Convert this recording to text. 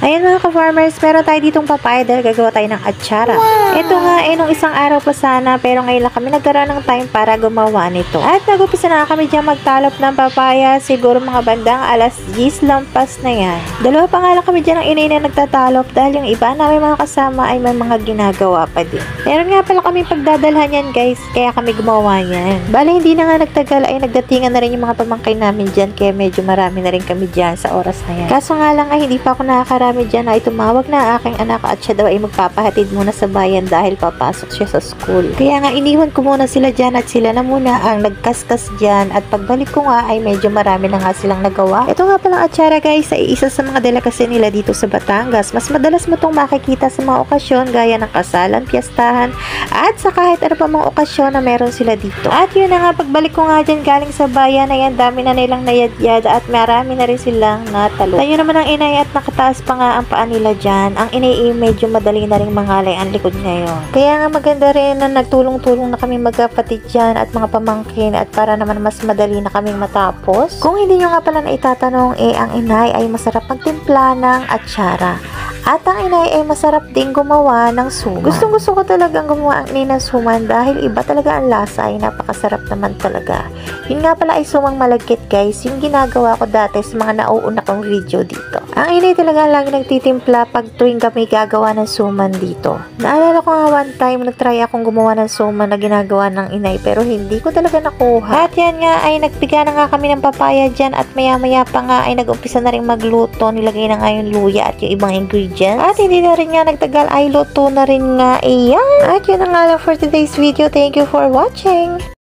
Ayan mga ka-farmers, meron tayo ditong papaya dahil gagawa tayo ng atsara. Ito nga nung isang araw pa sana pero ngayon lang kami nagkaroon ng time para gumawa nito. At nag-upisa na kami dyan magtalop ng papaya, siguro mga bandang alas 10 lampas na yan. Dalawa pa nga lang kami dyan ng inay na nagtatalop dahil yung iba namin mga kasama ay may mga ginagawa pa din. Meron nga pala kami pagdadalhan yan guys, kaya kami gumawa yan. Bale hindi na nga nagtagal ay nagdatingan na rin yung mga pamangkin namin dyan kaya medyo marami na rin kami dyan sa oras na yan. Kaso nga lang ay hindi pa ako nakakarami dyan ay tumawag na aking anak at siya daw ay magpapahatid muna sa bayan dahil papasok siya sa school. Kaya nga iniwan ko muna sila dyan at sila na muna ang nagkaskas dyan at pagbalik ko nga ay medyo marami na nga silang nagawa. Ito nga palang atsara guys ay isa sa mga delicacy nila dito sa Batangas. Mas madalas mo itong makikita sa mga okasyon gaya ng kasalan, piyestahan at sa kahit ano pa mga okasyon na meron sila dito. At yun na nga pagbalik ko nga dyan galing sa bayan ay ang dami na nilang nayadyad at marami na rin silang natalo. Tayo naman ang inay at nakataas pa nga ang paa nila dyan. Ang inay medyo madali na rin mangalay ang likod ngayon. Kaya nga maganda rin na nagtulong-tulong na kami magkapatid dyan at mga pamangkin at para naman mas madali na kaming matapos. Kung hindi nyo nga pala na itatanong ang inay ay masarap magtimpla ng atsara. At ang inay ay masarap din gumawa ng suman. Gustong-gusto ko talagang gumawa ang inay ng suman dahil iba talaga ang lasa ay napakasarap naman talaga. Yun nga pala ay sumang malagkit guys, yung ginagawa ko dati sa mga nauuna kong video dito. Ang inay talaga lagi nagtitimpla pag tuwing kami gagawa ng suman dito. Naalala ko nga one time nagtry akong gumawa ng suman na ginagawa ng inay pero hindi ko talaga nakuha. At yan nga ay nagpiga na nga kami ng papaya dyan at maya-maya pa nga ay nag-umpisa na rin magluto. Nilagay na nga yung luya at yung ibang ingredients. At hindi na rin nga nagtagal ay luto na rin nga iyan. At yun na nga lang for today's video. Thank you for watching.